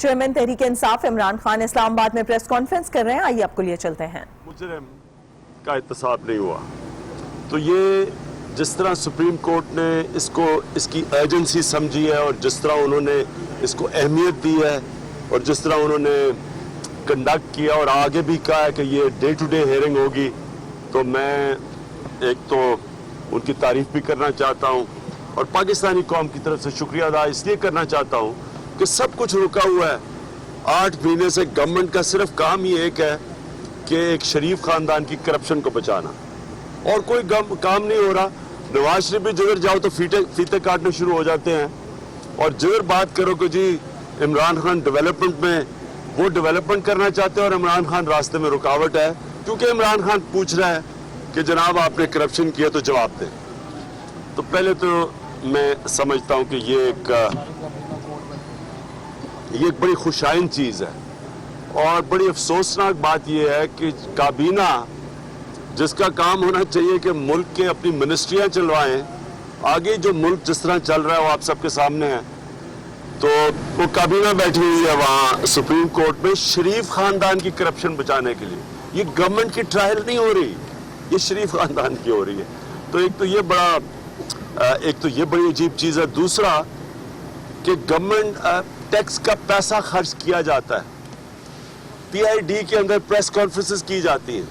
Chairman Tehreek Insaf Imran Khan اسلام آباد میں press conference کر رہے ہیں، آئیے آپ کو لیے چلتے ہیں۔ مجرم کا احتساب نہیں ہوا تو یہ جس طرح سپریم کورٹ نے اس کی ایجنسی سمجھی ہے اور جس طرح انہوں نے اس کو اہمیت دی ہے اور جس طرح انہوں نے کنڈکٹ کیا اور آگے بھی کہا ہے کہ یہ ڈے ٹو ڈے ہیئرنگ ہوگی، تو میں ایک تو ان کی تعریف بھی کرنا چاہتا ہوں اور پاکستانی قوم کی طرف سے شکریہ ادا اس لیے کرنا چاہتا ہوں کہ سب کچھ رکا ہوا ہے۔ 8 مہینے سے گورنمنٹ کا صرف کام ہی ایک ہے کہ ایک شریف خاندان کی کرپشن کو بچانا، اور کوئی کام نہیں ہو رہا۔ نواز شریف بھی جدھر جاؤ تو فیتے کاٹنے شروع ہو جاتے ہیں، اور جدھر بات کرو کہ جی عمران خان ڈیولپمنٹ میں، وہ ڈیولپمنٹ کرنا چاہتے ہیں اور عمران خان راستے میں رکاوٹ ہے، کیونکہ عمران خان پوچھ رہا ہے کہ جناب آپ نے کرپشن کیا تو جواب دیں۔ تو پہلے تو میں سمجھتا ہوں کہ یہ ایک بڑی خوشائن چیز ہے، اور بڑی افسوسناک بات یہ ہے کہ کابینہ جس کا کام ہونا چاہیے کہ ملک کے اپنی منسٹریاں چلوائیں، آگے جو ملک جس طرح چل رہا ہے وہ آپ سب کے سامنے ہے، تو وہ کابینہ بیٹھی ہوئی ہے وہاں سپریم کورٹ میں شریف خاندان کی کرپشن بچانے کے لیے۔ یہ گورنمنٹ کی ٹرائل نہیں ہو رہی، یہ شریف خاندان کی ہو رہی ہے۔ تو ایک تو یہ بڑی عجیب چیز ہے۔ دوسرا کہ گورنمنٹ ٹیکس کا پیسہ خرچ کیا جاتا ہے، پی آئی ڈی کے اندر پریس کانفرنسز کی جاتی ہیں۔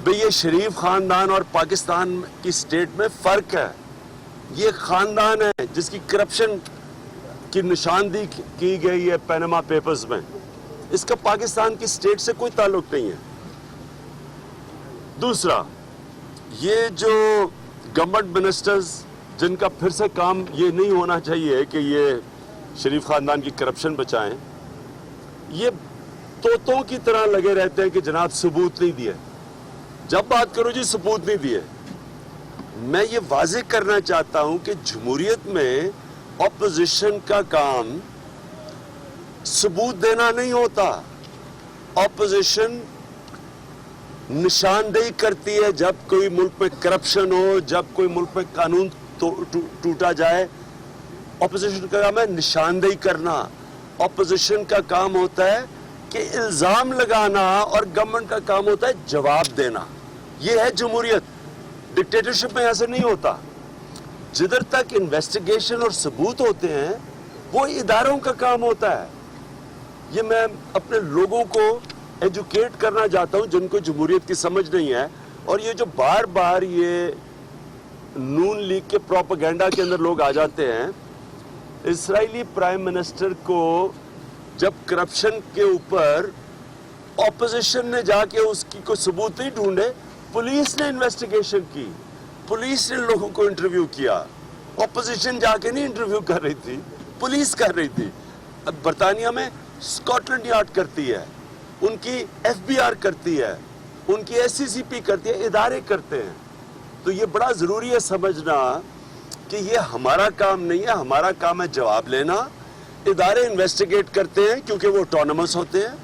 بھئی یہ شریف خاندان اور پاکستان کی سٹیٹ میں فرق ہے۔ یہ خاندان ہے جس کی کرپشن کی نشاندہی کی گئی ہے پینما پیپرز میں، اس کا پاکستان کی سٹیٹ سے کوئی تعلق نہیں ہے۔ دوسرا، یہ جو گورنمنٹ منسٹرز جن کا پھر سے کام یہ نہیں ہونا چاہیے کہ یہ شریف خاندان کی کرپشن بچائیں، یہ طوطوں کی طرح لگے رہتے ہیں کہ جناب ثبوت نہیں دیے۔ جب بات کرو جی ثبوت نہیں دیے، میں یہ واضح کرنا چاہتا ہوں کہ جمہوریت میں اپوزیشن کا کام ثبوت دینا نہیں ہوتا۔ اپوزیشن نشاندہی کرتی ہے جب کوئی ملک میں کرپشن ہو، جب کوئی ملک میں قانون ٹوٹا جائے۔ اپوزیشن کا کام ہے نشاندہی کرنا، اپوزیشن کا کام ہوتا ہے کہ الزام لگانا، اور گورنمنٹ کا کام ہوتا ہے جواب دینا۔ یہ ہے جمہوریت۔ ڈکٹیٹرشپ میں ایسے نہیں ہوتا۔ جدھر تک انویسٹیگیشن اور ثبوت ہوتے ہیں وہ اداروں کا کام ہوتا ہے۔ یہ میں اپنے لوگوں کو ایجوکیٹ کرنا چاہتا ہوں جن کو جمہوریت کی سمجھ نہیں ہے، اور یہ جو بار بار یہ نون لیگ کے پروپیگنڈا کے اندر لوگ آ جاتے ہیں۔ اسرائیلی پرائم منسٹر کو جب کرپشن کے اوپر اپوزیشن نے جا کے اس کی کوئی ثبوت نہیں ڈھونڈے، پولیس نے انویسٹیگیشن کی، پولیس نے لوگوں کو انٹرویو کیا، اپوزیشن جا کے نہیں انٹرویو کر رہی تھی، پولیس کر رہی تھی۔ اب برطانیہ میں اسکاٹلینڈ یارڈ کرتی ہے، ان کی ایف بی آر کرتی ہے، ان کی ایس سی سی پی کرتی ہے، ادارے کرتے ہیں۔ تو یہ بڑا ضروری ہے سمجھنا کہ یہ ہمارا کام نہیں ہے، ہمارا کام ہے جواب لینا۔ ادارے انویسٹیگیٹ کرتے ہیں کیونکہ وہ آٹونومس ہوتے ہیں،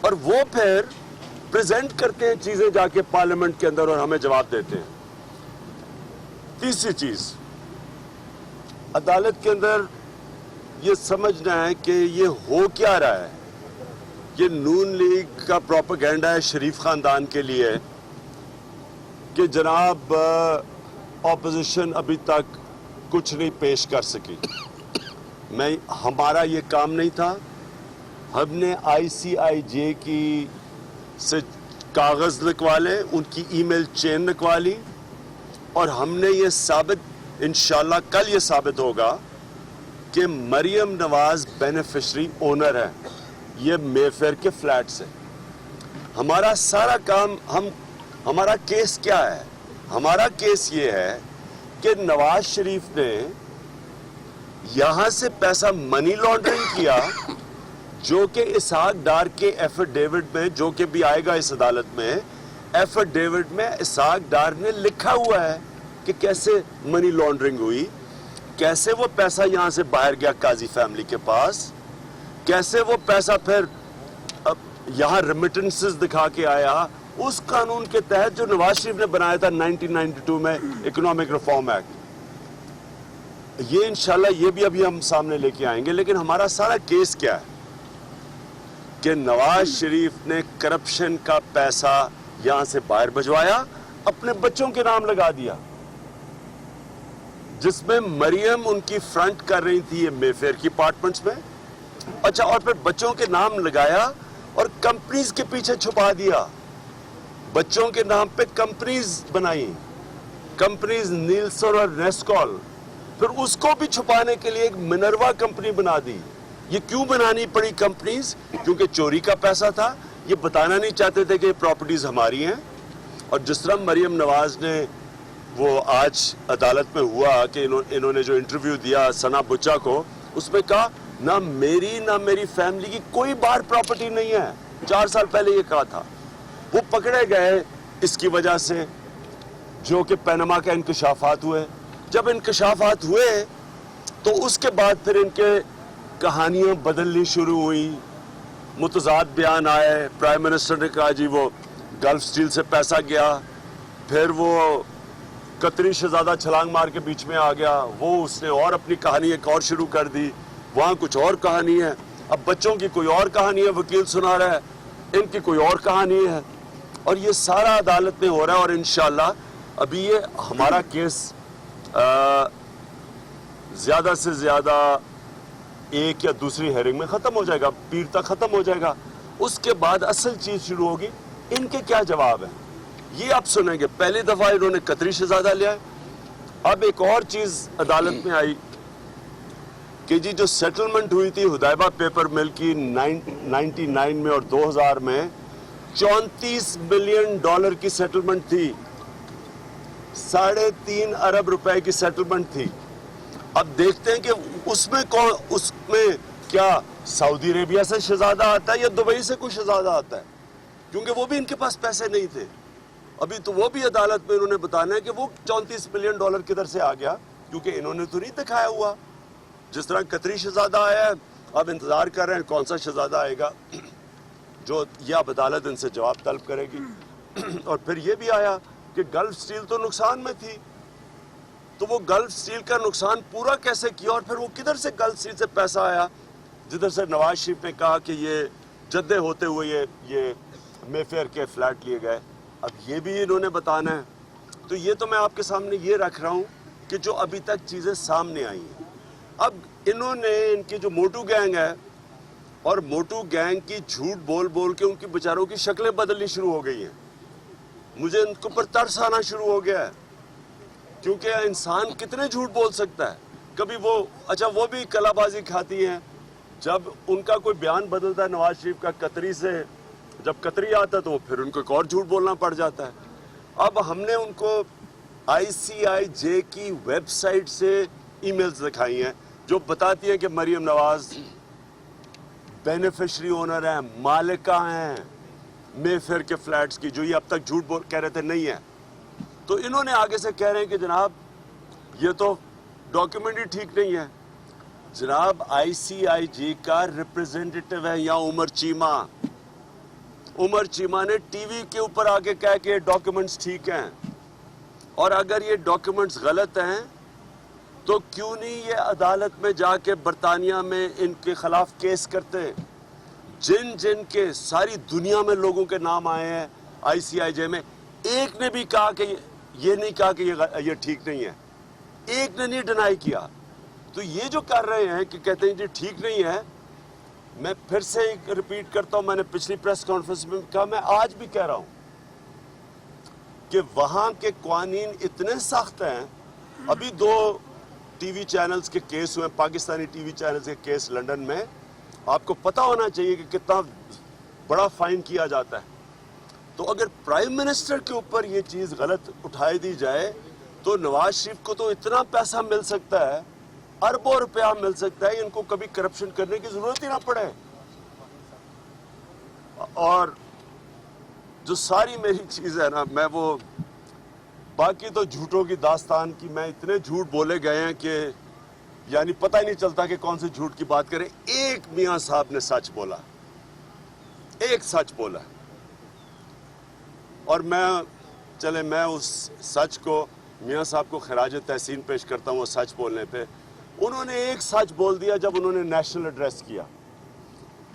اور وہ پھر پریزنٹ کرتے ہیں چیزیں جا کے پارلیمنٹ کے اندر اور ہمیں جواب دیتے ہیں۔ تیسری چیز، عدالت کے اندر یہ سمجھنا ہے کہ یہ ہو کیا رہا ہے۔ یہ نون لیگ کا پروپیگنڈا ہے شریف خاندان کے لیے کہ جناب اپوزیشن ابھی تک کچھ نہیں پیش کر سکی۔ ہمارا یہ کام نہیں تھا۔ ہم نے آئی سی آئی جے کی سے کاغذ لکھوا لے، ان کی ای میل چین لکھوا لی، اور ہم نے یہ ثابت، انشاءاللہ کل یہ ثابت ہوگا کہ مریم نواز بینیفیشری اونر ہے یہ مے فیئر کے فلیٹ سے۔ ہمارا سارا کام، ہمارا کیس کیا ہے؟ ہمارا کیس یہ ہے کہ نواز شریف نے یہاں سے پیسہ منی لانڈرنگ کیا، جو کہ اسحاق ڈار کے ایفیڈیوٹ میں، جو کہ بھی آئے گا اس عدالت میں، ایفیڈیوٹ میں اسحاق ڈار نے لکھا ہوا ہے کہ کیسے منی لانڈرنگ ہوئی، کیسے وہ پیسہ یہاں سے باہر گیا قاضی فیملی کے پاس، کیسے وہ پیسہ پھر یہاں ریمیٹنسز دکھا کے آیا اس قانون کے تحت جو نواز شریف نے بنایا تھا 1992 میں، اکنامک ریفارم ایکٹ۔ یہ انشاءاللہ یہ بھی ابھی ہم سامنے لے کے آئیں گے، لیکن ہمارا سارا کیس کیا ہے؟ کہ نواز شریف نے کرپشن کا پیسہ یہاں سے باہر بھجوایا, اپنے بچوں کے نام لگا دیا, جس میں مریم ان کی فرنٹ کر رہی تھی یہ مے فیئر کی اپارٹمنٹس میں. اچھا, اور پھر بچوں کے نام لگایا اور کمپنیز کے پیچھے چھپا دیا, بچوں کے نام پہ کمپنیز بنائی, کمپنیز نیلسن اور نیسکول, پھر اس کو بھی چھپانے کے لیے ایک منروا کمپنی بنا دی. یہ کیوں بنانی پڑی کمپنیز؟ کیونکہ چوری کا پیسہ تھا, یہ بتانا نہیں چاہتے تھے کہ یہ پراپرٹیز ہماری ہیں. اور جس طرح مریم نواز نے وہ آج عدالت میں ہوا کہ انہوں نے جو انٹرویو دیا ثنا بچا کو, اس میں کہا نہ میری نہ میری فیملی کی کوئی باہر پراپرٹی نہیں ہے, 4 سال پہلے یہ کہا تھا. وہ پکڑے گئے اس کی وجہ سے جو کہ پینما کا انکشافات ہوئے. جب انکشافات ہوئے تو اس کے بعد پھر ان کے کہانیاں بدلنی شروع ہوئی, متضاد بیان آئے. پرائم منسٹر نے کہا جی وہ گلف سٹیل سے پیسہ گیا, پھر وہ قطری شہزادہ چھلانگ مار کے بیچ میں آ گیا, وہ اس نے اور اپنی کہانی ایک اور شروع کر دی, وہاں کچھ اور کہانی ہے. اب بچوں کی کوئی اور کہانی ہے, وکیل سنا رہا ہے, ان کی کوئی اور کہانی ہے, اور یہ سارا عدالت میں ہو رہا ہے. اور انشاءاللہ ابھی یہ ہمارا کیس زیادہ سے زیادہ ایک یا دوسری ہیرنگ میں ختم ہو جائے گا, پیر تک ختم ہو جائے گا. اس کے بعد اصل چیز شروع ہوگی, ان کے کیا جواب ہیں یہ آپ سنیں گے. پہلی دفعہ انہوں نے قطری شہزادہ لیا ہے. اب ایک اور چیز عدالت میں آئی کہ جی جو سیٹلمنٹ ہوئی تھی حدیبہ پیپر مل کی 99 میں اور 2000 میں, 34 ملین ڈالر کی سیٹلمنٹ تھی, 3.5 ارب روپے کی سیٹلمنٹ تھی. اب دیکھتے ہیں کہ اس میں کیا سعودی عربیہ سے شہزادہ آتا ہے یا دبئی سے کوئی شہزادہ آتا ہے, کیونکہ وہ بھی ان کے پاس پیسے نہیں تھے. ابھی تو وہ بھی عدالت میں انہوں نے بتانا ہے کہ وہ 34 ملین ڈالر کدھر سے آ گیا, کیونکہ انہوں نے تو نہیں دکھایا ہوا. جس طرح قطری شہزادہ آیا ہے, اب انتظار کر رہے ہیں کون سا شہزادہ آئے گا جو یہ اب عدالت ان سے جواب طلب کرے گی. اور پھر یہ بھی آیا کہ گلف سٹیل تو نقصان میں تھی, تو وہ گلف سٹیل کا نقصان پورا کیسے کیا, اور پھر وہ کدھر سے گلف سٹیل سے پیسہ آیا جدھر سے نواز شریف نے کہا کہ یہ جدے ہوتے ہوئے یہ مے فیئر کے فلیٹ لیے گئے. اب یہ بھی انہوں نے بتانا ہے. تو یہ تو میں آپ کے سامنے یہ رکھ رہا ہوں کہ جو ابھی تک چیزیں سامنے آئی ہیں. اب انہوں نے ان کی جو موٹو گینگ ہے, اور موٹو گینگ کی جھوٹ بول بول کے ان کی بیچاروں کی شکلیں بدلنی شروع ہو گئی ہیں. مجھے ان کے اوپر ترس آنا شروع ہو گیا ہے, کیونکہ انسان کتنے جھوٹ بول سکتا ہے. کبھی وہ اچھا وہ بھی کلا بازی کھاتی ہیں, جب ان کا کوئی بیان بدلتا ہے نواز شریف کا قطری سے, جب قطری آتا ہے تو پھر ان کو ایک اور جھوٹ بولنا پڑ جاتا ہے. اب ہم نے ان کو ICIJ کی ویب سائٹ سے ای میلز دکھائی ہیں جو بتاتی ہیں کہ مریم نواز بینیفیشری اونر ہیں, مالکہ ہیں مے فیئر کے فلیٹس کی, جو یہ اب تک جھوٹ کہہ رہے تھے نہیں ہے. تو انہوں نے آگے سے کہہ رہے ہیں کہ جناب یہ تو ڈاکیومنٹ ہی ٹھیک نہیں ہے. جناب ICIJ کا ریپریزنٹیٹو ہے یا عمر چیمہ, عمر چیمہ نے ٹی وی کے اوپر آگے کہا کہ یہ ڈاکیومنٹس ٹھیک ہیں, اور اگر یہ ڈاکیومنٹس غلط ہیں تو کیوں نہیں یہ عدالت میں جا کے برطانیہ میں ان کے خلاف کیس کرتے, جن کے ساری دنیا میں لوگوں کے نام آئے ہیں ICIJ میں. ایک نے بھی کہا کہ یہ نہیں کہا کہ یہ ٹھیک نہیں ہے, ایک نے نہیں ڈینائی کیا. تو یہ جو کر رہے ہیں کہ کہتے ہیں جی ٹھیک نہیں ہے, میں پھر سے ریپیٹ کرتا ہوں, میں نے پچھلی پریس کانفرنس میں کہا, میں آج بھی کہہ رہا ہوں کہ وہاں کے قوانین اتنے سخت ہیں. ابھی 2 ٹی وی چینلز کے کیس ہوئے, پاکستانی ٹی وی چینلز کے کیس لنڈن میں. آپ کو پتہ ہونا چاہیے کہ کتنا بڑا فائن کیا جاتا ہے. تو اگر پرائم منسٹر کے اوپر یہ چیز غلط اٹھائی دی جائے تو نواز شریف کو تو اتنا پیسہ مل سکتا ہے, اربوں روپیہ مل سکتا ہے, ان کو کبھی کرپشن کرنے کی ضرورت ہی نہ پڑے. اور جو ساری میری چیز ہے نا, میں وہ باقی تو جھوٹوں کی داستان کی, میں اتنے جھوٹ بولے گئے ہیں کہ یعنی پتہ ہی نہیں چلتا کہ کون سے جھوٹ کی بات کریں. ایک میاں صاحب نے سچ بولا, ایک سچ بولا, اور میں اس سچ کو میاں صاحب کو خراج تحسین پیش کرتا ہوں. وہ سچ بولنے پہ انہوں نے ایک سچ بول دیا جب انہوں نے نیشنل ایڈریس کیا.